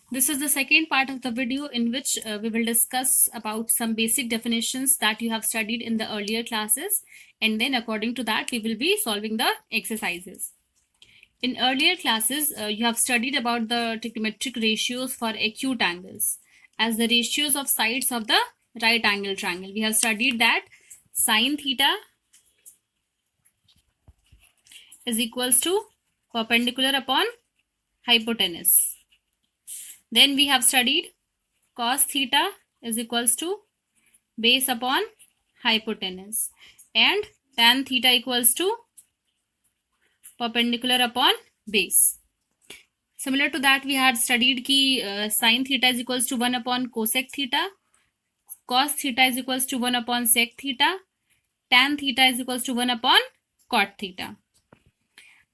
This is the second part of the video in which we will discuss about some basic definitions that you have studied in the earlier classes, and then according to that we will be solving the exercises. In earlier classes, you have studied about the trigonometric ratios for acute angles as the ratios of sides of the right angle triangle. We have studied that sine theta is equals to perpendicular upon hypotenuse. Then we have studied cos theta is equals to base upon hypotenuse, and tan theta equals to perpendicular upon base. Similar to that, we had studied ki sine theta is equals to 1 upon cosec theta, cos theta is equals to 1 upon sec theta, tan theta is equals to 1 upon cot theta.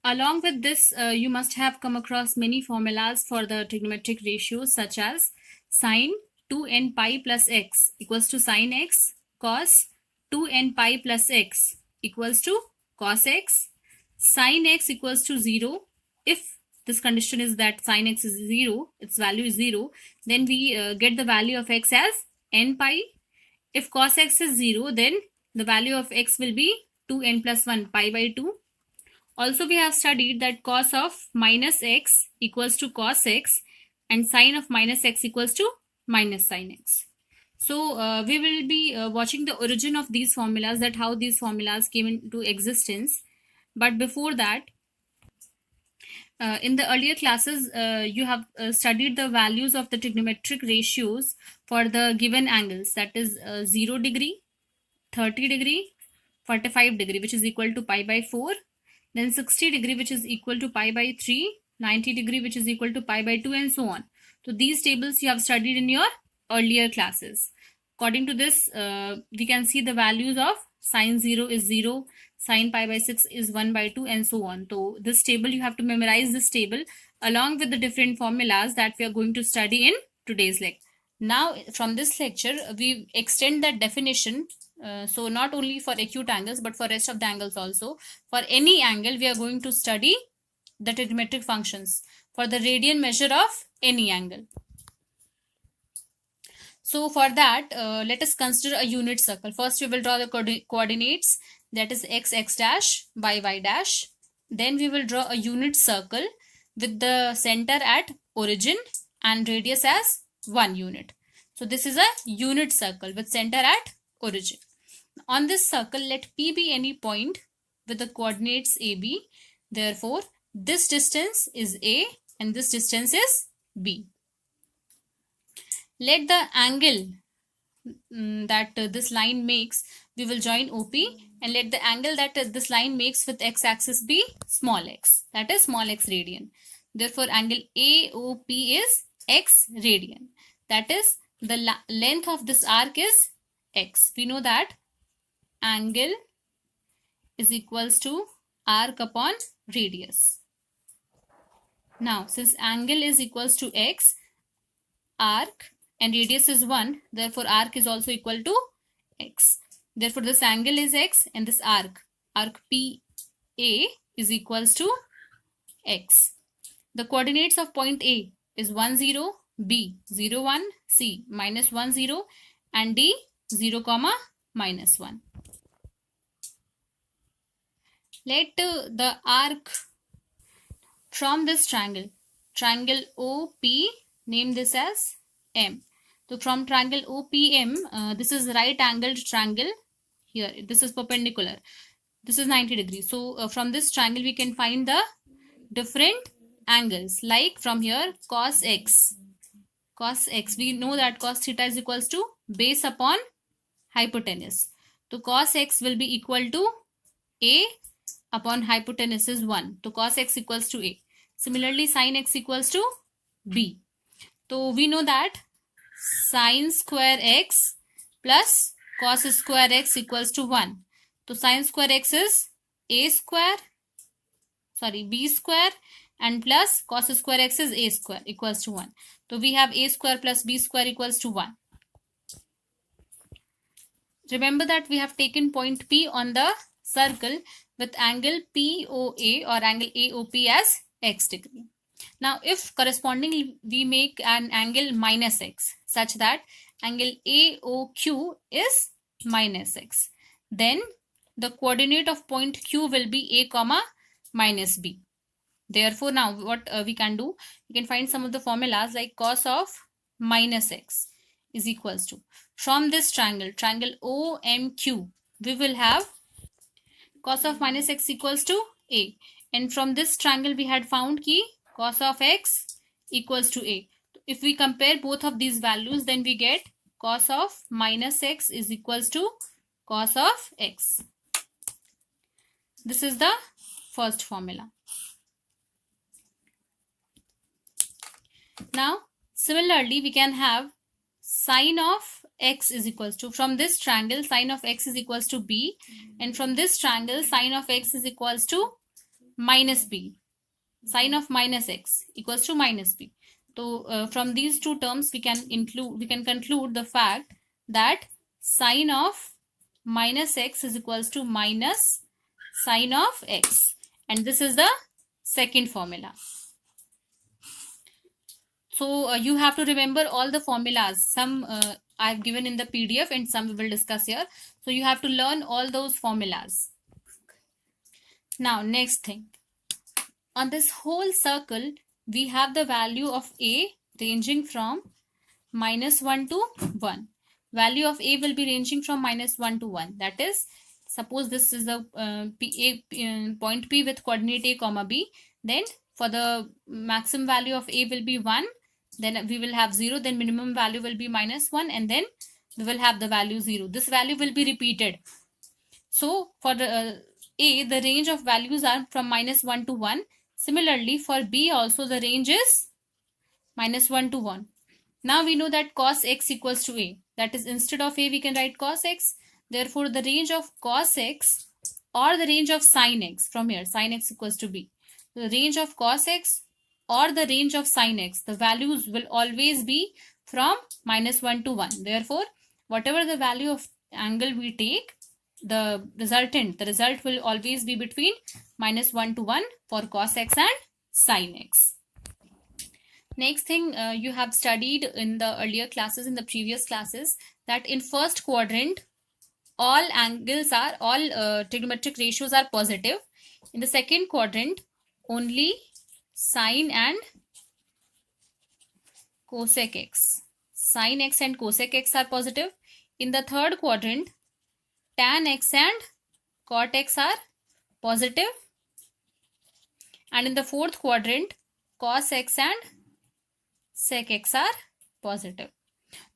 Along with this, you must have come across many formulas for the trigonometric ratios such as sine 2n pi plus x equals to sine x, cos 2n pi plus x equals to cos x, sine x equals to 0. If this condition is that sine x is 0, its value is 0, then we get the value of x as n pi. If cos x is 0, then the value of x will be 2n plus 1 pi by 2. Also, we have studied that cos of minus x equals to cos x and sine of minus x equals to minus sine x. So, we will be watching the origin of these formulas, that how these formulas came into existence. But before that, in the earlier classes, you have studied the values of the trigonometric ratios for the given angles, that is 0 degree, 30 degree, 45 degree, which is equal to pi by 4. Then 60 degree, which is equal to pi by 3, 90 degree, which is equal to pi by 2, and so on. So these tables you have studied in your earlier classes. According to this, we can see the values of sine 0 is 0, sine pi by 6 is 1 by 2, and so on. So this table, you have to memorize this table along with the different formulas that we are going to study in today's lecture. Now, from this lecture, we extend that definition. So not only for acute angles, but for rest of the angles also. For any angle, we are going to study the trigonometric functions for the radian measure of any angle. So for that, let us consider a unit circle. First, we will draw the coordinates, that is x, x dash, y, y dash. Then we will draw a unit circle with the center at origin and radius as 1 unit. So this is a unit circle with center at origin. On this circle, let P be any point with the coordinates AB. Therefore, this distance is A and this distance is B. Let the angle that this line makes, we will join OP, and let the angle that this line makes with x-axis be small x, that is small x radian. Therefore, angle AOP is x radian. That is, the length of this arc is x. We know that angle is equals to arc upon radius. Now, since angle is equals to x, arc and radius is 1, therefore arc is also equal to x. Therefore, this angle is x and this arc PA is equals to x. The coordinates of point A is 1, 0, B 0, 1, C minus 1, 0, and D 0, minus 1. Let the arc from this triangle OP, name this as M. So from triangle OPM, this is right angled triangle. Here, this is perpendicular. This is 90 degrees. So from this triangle, we can find the different angles. Like from here, cos x. Cos x, we know that cos theta is equals to base upon hypotenuse. So cos x will be equal to A upon hypotenuse is 1. So cos x equals to A. Similarly, sin x equals to B. So we know that sin square x plus cos square x equals to 1. So sin square x is B square, and plus cos square x is A square equals to 1. So we have A square plus B square equals to 1. Remember that we have taken point P on the circle with angle POA or angle AOP as x degree. Now, if correspondingly we make an angle minus x such that angle AOQ is minus x, then the coordinate of point Q will be A comma minus B. Therefore, now what we can do, we can find some of the formulas like cos of minus x is equals to, from this triangle OMQ, we will have cos of minus x equals to A. And from this triangle we had found ki cos of x equals to A. If we compare both of these values, then we get cos of minus x is equals to cos of x. This is the first formula. Now, similarly, we can have sine of x is equals to, from this triangle sine of x is equals to b, and from this triangle sine of x is equals to minus b. Sine of minus x equals to minus b. So from these two terms we can conclude the fact that sine of minus x is equals to minus sine of x, and this is the second formula. So you have to remember all the formulas. Some I've given in the PDF and some we will discuss here. So you have to learn all those formulas. Now, next thing. On this whole circle, we have the value of A ranging from minus 1 to 1. Value of A will be ranging from minus 1 to 1. That is, suppose this is the point P with coordinate A comma B. Then for the maximum value of A will be 1. Then we will have 0. Then minimum value will be minus 1. And then we will have the value 0. This value will be repeated. So for the A, the range of values are from minus 1 to 1. Similarly, for B also the range is minus 1 to 1. Now we know that cos x equals to A. That is, instead of A we can write cos x. Therefore, the range of cos x or the range of sin x, from here sin x equals to B. The range of cos x or the range of sin x, the values will always be from minus 1 to 1. Therefore, whatever the value of angle we take, the result will always be between minus 1 to 1 for cos x and sin x. Next thing, you have studied in the earlier classes, in the previous classes, that in first quadrant all trigonometric ratios are positive. In the second quadrant only sine and cosec x, sine x and cosec x are positive. In the third quadrant tan x and cot x are positive, and in the fourth quadrant cos x and sec x are positive.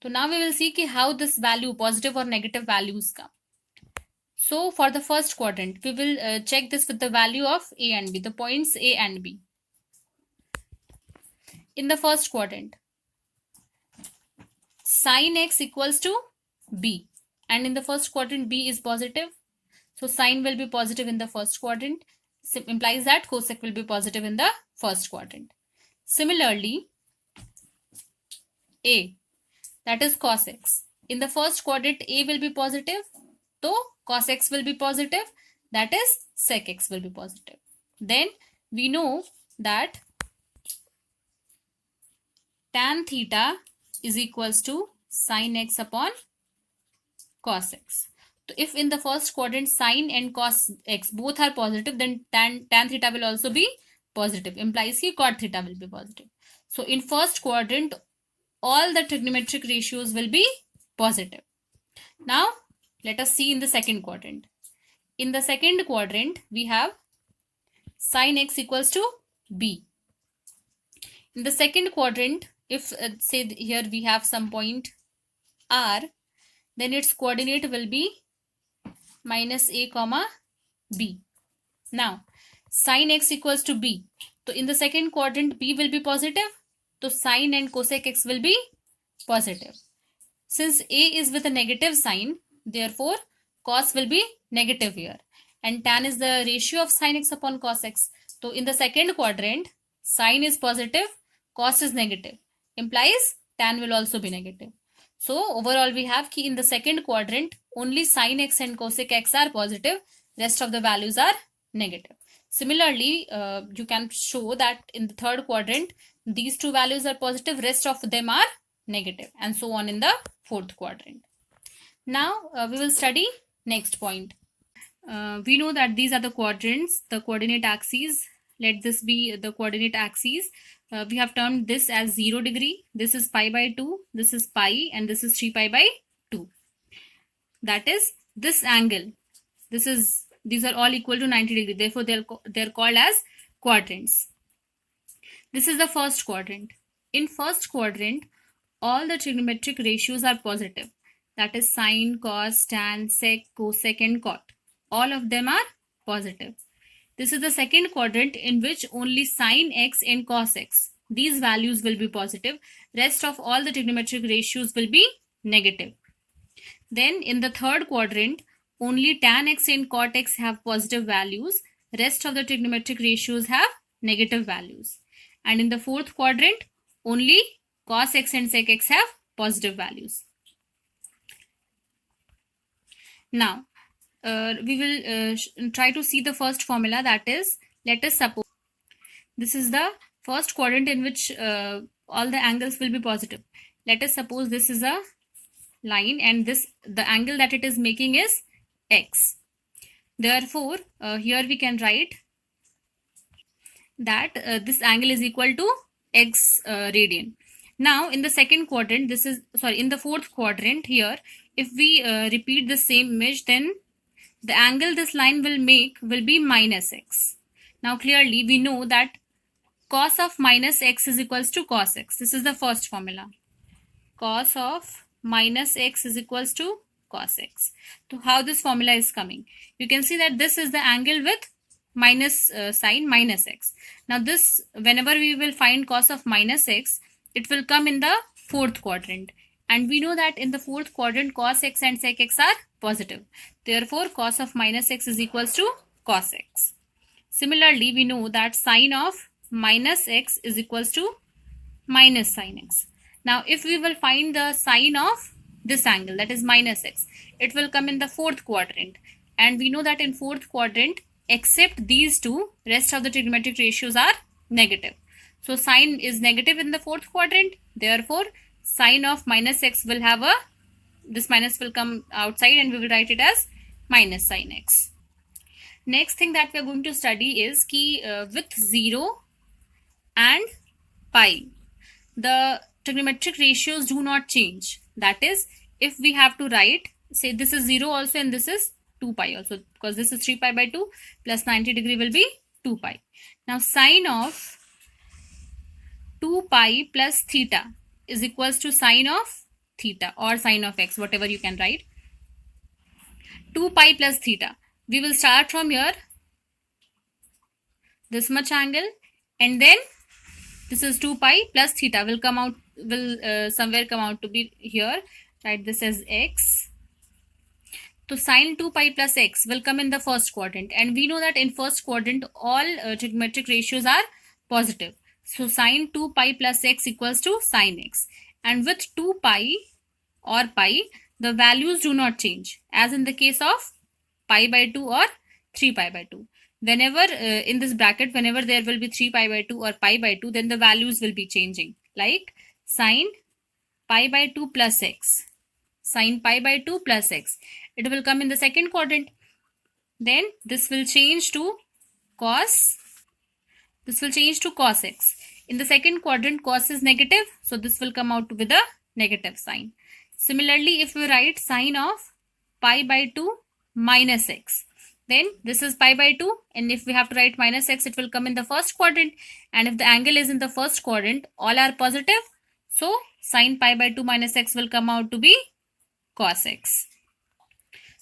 So now we will see how this value, positive or negative values, come. So for the first quadrant we will check this with the value of A and B, the points A and B. In the first quadrant sine x equals to B, and in the first quadrant B is positive, so sine will be positive in the first quadrant. Implies that cosec will be positive in the first quadrant. Similarly, A, that is cos x, in the first quadrant A will be positive, so cos x will be positive, that is sec x will be positive. Then we know that tan theta is equals to sin x upon cos x. So if in the first quadrant sine and cos x both are positive, then tan theta will also be positive. Implies कि cot theta will be positive. So in first quadrant all the trigonometric ratios will be positive. Now let us see in the second quadrant. In the second quadrant we have sin x equals to B. In the second quadrant, if say here we have some point R, then its coordinate will be minus A comma B. Now sin x equals to B. So in the second quadrant B will be positive, so sine and cosec x will be positive. Since A is with a negative sign, therefore cos will be negative here, and tan is the ratio of sin x upon cos x. So in the second quadrant sine is positive, cos is negative, implies tan will also be negative. So overall we have in the second quadrant only sin x and cosec x are positive, rest of the values are negative. Similarly, you can show that in the third quadrant, these two values are positive, rest of them are negative, and so on in the fourth quadrant. Now, we will study next point. We know that these are the quadrants, the coordinate axes. Let this be the coordinate axes. We have termed this as 0 degree. This is pi by 2. This is pi, and this is 3 pi by 2. That is this angle. These are all equal to 90 degree. Therefore, they're called as quadrants. This is the first quadrant. In first quadrant, all the trigonometric ratios are positive. That is sine, cos, tan, sec, cosec, and cot. All of them are positive. This is the second quadrant in which only sine x and cos x, these values will be positive. Rest of all the trigonometric ratios will be negative. Then in the third quadrant, only tan x and cot x have positive values. Rest of the trigonometric ratios have negative values. And in the fourth quadrant, only cos x and sec x have positive values. Now, we will try to see the first formula, that is, let us suppose this is the first quadrant in which all the angles will be positive. Let us suppose this is a line and the angle that it is making is x. Therefore, here we can write that this angle is equal to x radian. Now, in the second quadrant, in the fourth quadrant here, if we repeat the same image, then the angle this line will make will be minus x. Now, clearly, we know that cos of minus x is equals to cos x. This is the first formula. Cos of minus x is equals to cos x. So, how this formula is coming? You can see that this is the angle with minus sign minus x. Now, this, whenever we will find cos of minus x, it will come in the fourth quadrant. And we know that in the fourth quadrant, cos x and sec x are positive. Therefore, cos of minus x is equals to cos x. Similarly, we know that sine of minus x is equals to minus sine x. Now, if we will find the sine of this angle, that is minus x, it will come in the fourth quadrant. And we know that in fourth quadrant, except these two, rest of the trigonometric ratios are negative. So, sine is negative in the fourth quadrant. Therefore, sine of minus x will have this minus will come outside and we will write it as minus sine x. Next thing that we are going to study is with 0 and pi, the trigonometric ratios do not change. That is, if we have to write, say this is 0 also and this is 2 pi also, because this is 3 pi by 2 plus 90 degree will be 2 pi. Now, sine of 2 pi plus theta is equals to sine of theta or sine of x, whatever you can write. 2 pi plus theta. We will start from here, this much angle, and then this is 2 pi plus theta will come out, somewhere come out to be here. Write this as x. So sine 2 pi plus x will come in the first quadrant, and we know that in first quadrant all trigonometric ratios are positive. So sine 2 pi plus x equals to sine x, and with 2 pi or pi, the values do not change, as in the case of pi by 2 or 3 pi by 2. Whenever in this bracket, whenever there will be 3 pi by 2 or pi by 2, then the values will be changing, like sine pi by 2 plus x, sine pi by 2 plus x. It will come in the second quadrant. Then this will change to cos. This will change to cos x. In the second quadrant, cos is negative, so this will come out with a negative sign. Similarly, if we write sine of pi by 2 minus x, then this is pi by 2, and if we have to write minus x, it will come in the first quadrant, and if the angle is in the first quadrant, all are positive, so sine pi by 2 minus x will come out to be cos x.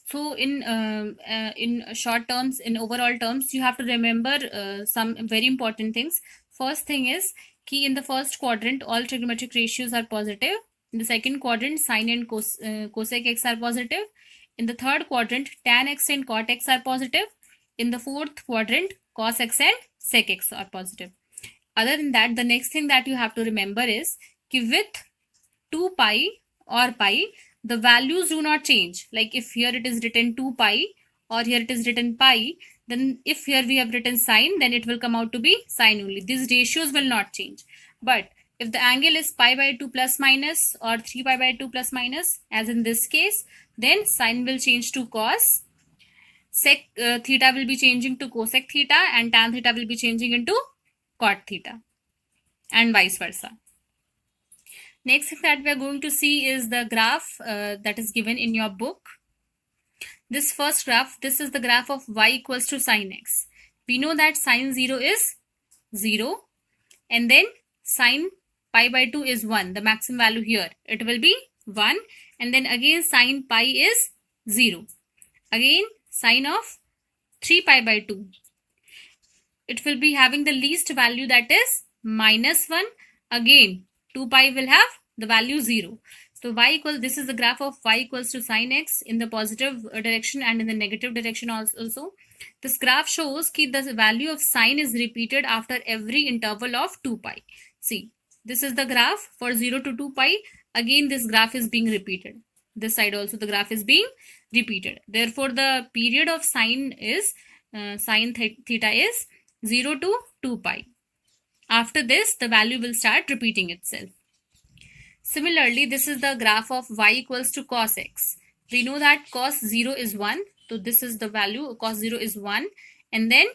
So in short terms, in overall terms, you have to remember some very important things. First thing is, in the first quadrant, all trigonometric ratios are positive. In the second quadrant, sine and cosec x are positive. In the third quadrant, tan x and cot x are positive. In the fourth quadrant, cos x and sec x are positive. Other than that, the next thing that you have to remember is with 2 pi or pi, the values do not change. Like if here it is written 2 pi or here it is written pi, Then if here we have written sine, then it will come out to be sine only. These ratios will not change. But if the angle is pi by 2 plus minus or 3 pi by 2 plus minus, as in this case, then sine will change to cos, sec theta will be changing to cosec theta, and tan theta will be changing into cot theta, and vice versa. Next thing that we are going to see is the graph that is given in your book. This first graph, this is the graph of y equals to sine x. We know that sine 0 is 0, and then sine pi by 2 is 1, the maximum value here. It will be 1, and then again sine pi is 0. Again sine of 3 pi by 2. It will be having the least value, that is minus 1. Again 2 pi will have the value 0. So this is the graph of y equals to sine x in the positive direction and in the negative direction also. This graph shows that the value of sine is repeated after every interval of 2 pi. See, this is the graph for 0 to 2 pi. Again, this graph is being repeated. This side also the graph is being repeated. Therefore, the period of sine is sine theta is 0 to 2 pi. After this, the value will start repeating itself. Similarly, this is the graph of y equals to cos x. We know that cos 0 is 1. So this is the value. Cos 0 is 1. And then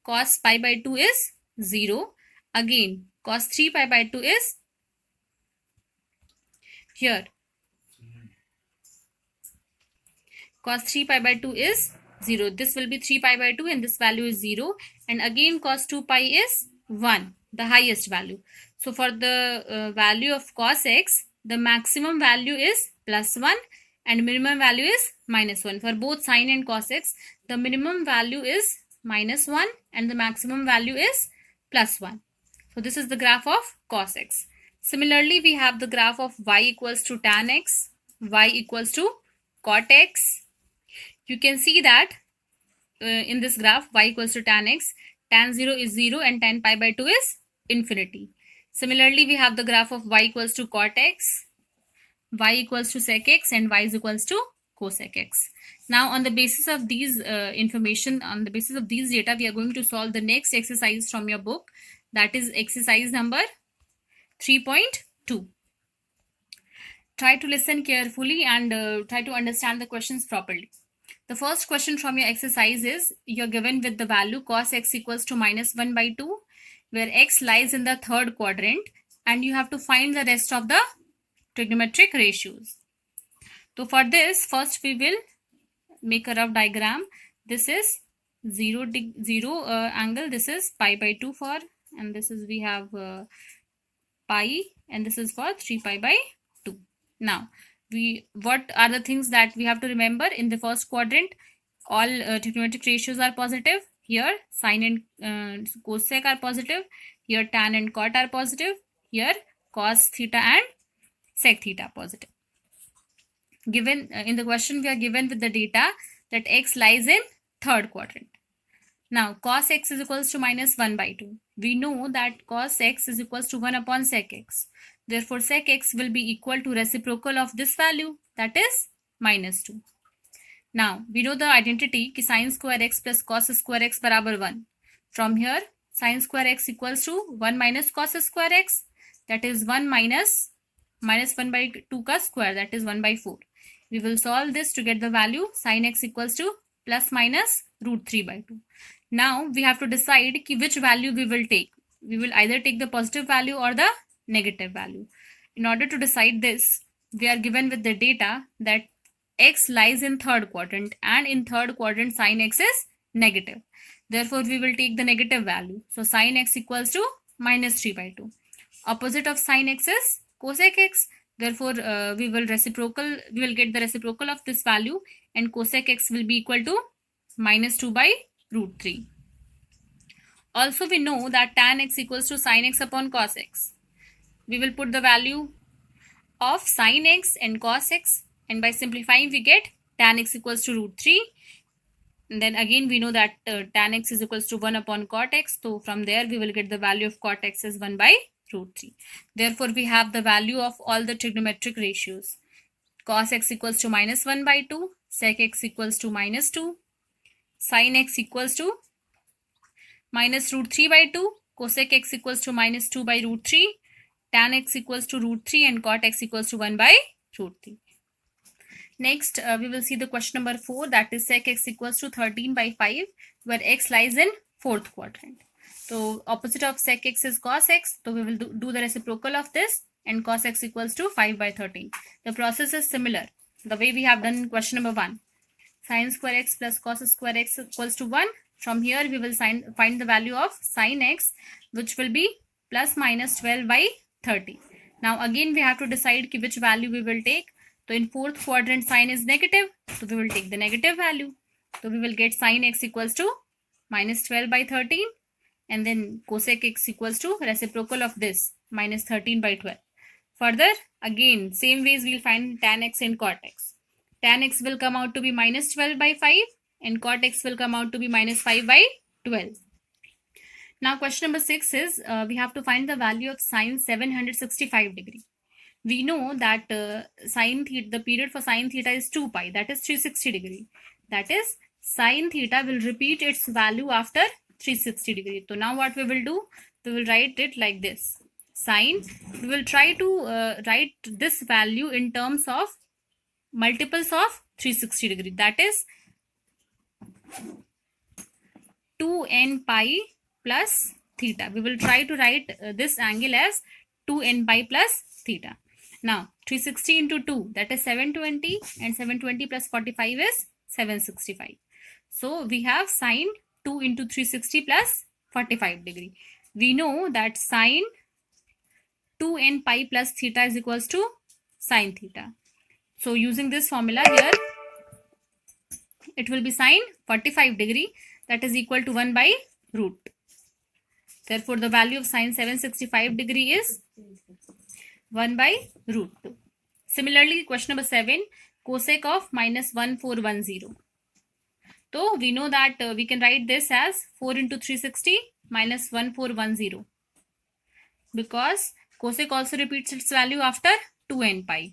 cos pi by 2 is 0. Again, cos 3 pi by 2 is here. Cos 3 pi by 2 is 0. This will be 3 pi by 2 and this value is 0. And again cos 2 pi is 1, the highest value. So for the value of cos x, the maximum value is plus 1 and minimum value is minus 1. For both sine and cos x, the minimum value is minus 1 and the maximum value is plus 1. So this is the graph of cos x. Similarly, we have the graph of y equals to tan x, y equals to cot x. You can see that in this graph, y equals to tan x, tan 0 is 0 and tan pi by 2 is infinity. Similarly, we have the graph of y equals to cot x, y equals to sec x, and y is equals to cosec x. Now, on the basis of these information, on the basis of these data, we are going to solve the next exercise from your book. That is exercise number 3.2. Try to listen carefully and try to understand the questions properly. The first question from your exercise is, you're given with the value cos x equals to minus 1 by 2, where x lies in the third quadrant, and you have to find the rest of the trigonometric ratios. So for this, first we will make a rough diagram. This is 0 angle, this is pi by 2 for, and this is we have pi, and this is for 3 pi by 2. Now, what are the things that we have to remember? In the first quadrant, all trigonometric ratios are positive. Here sine and cosec are positive. Here tan and cot are positive. Here cos theta and sec theta positive. Given in the question, we are given with the data that x lies in third quadrant. Now cos x is equals to minus 1 by 2. We know that cos x is equals to 1 upon sec x. Therefore, sec x will be equal to reciprocal of this value, that is minus 2. Now, we know the identity ki sin square x plus cos square x barabar 1. From here, sin square x equals to 1 minus cos square x, that is 1 minus 1 by 2 ka square, that is 1 by 4. We will solve this to get the value sin x equals to plus minus root 3 by 2. Now, we have to decide ki which value we will take. We will either take the positive value or the negative value. In order to decide this, we are given with the data that x lies in third quadrant, and in third quadrant sin x is negative. Therefore, we will take the negative value. So sin x equals to minus 3 by 2. Opposite of sin x is cosec x. Therefore, we will get the reciprocal of this value, and cosec x will be equal to minus 2 by root 3. Also, we know that tan x equals to sin x upon cos x. We will put the value of sin x and cos x, and by simplifying we get tan x equals to root 3. And then again we know that tan x is equals to 1 upon cot x. So from there we will get the value of cot x is 1 by root 3. Therefore we have the value of all the trigonometric ratios. Cos x equals to minus 1 by 2, sec x equals to minus 2, sin x equals to minus root 3 by 2, cosec x equals to minus 2 by root 3, tan x equals to root 3, and cot x equals to 1 by root 3. Next, we will see the question number 4, that is sec x equals to 13 by 5, where x lies in fourth quadrant. So opposite of sec x is cos x. So we will do the reciprocal of this, and cos x equals to 5 by 13. The process is similar, the way we have done in question number 1. Sin square x plus cos square x equals to 1. From here, we will find the value of sin x, which will be plus minus 12 by 30. Now again, we have to decide which value we will take. So in fourth quadrant, sin is negative, so we will take the negative value. So we will get sin x equals to minus 12 by 13, and then cosec x equals to reciprocal of this, minus 13 by 12. Further, again, same ways we'll find tan x and cot x. Tan x will come out to be minus 12 by 5, and cot x will come out to be minus 5 by 12. Now question number 6 is, we have to find the value of sin 765 degree. We know that sin theta, the period for sin theta is 2 pi, that is 360 degree. That is, sin theta will repeat its value after 360 degree. So now what we will do, we will write it like this. Sin, we will try to write this value in terms of multiples of 360 degree. That is 2n pi plus theta. We will try to write this angle as 2n pi plus theta. Now 360 into 2, that is 720, and 720 plus 45 is 765. So we have sin 2 into 360 plus 45 degree. We know that sin 2n pi plus theta is equals to sin theta. So using this formula here, it will be sin 45 degree, that is equal to 1 by root. Therefore, the value of sin 765 degree is 1 by root 2. Similarly, question number 7, cosec of minus 1410. So we know that we can write this as 4 into 360 minus 1410, because cosec also repeats its value after 2n pi.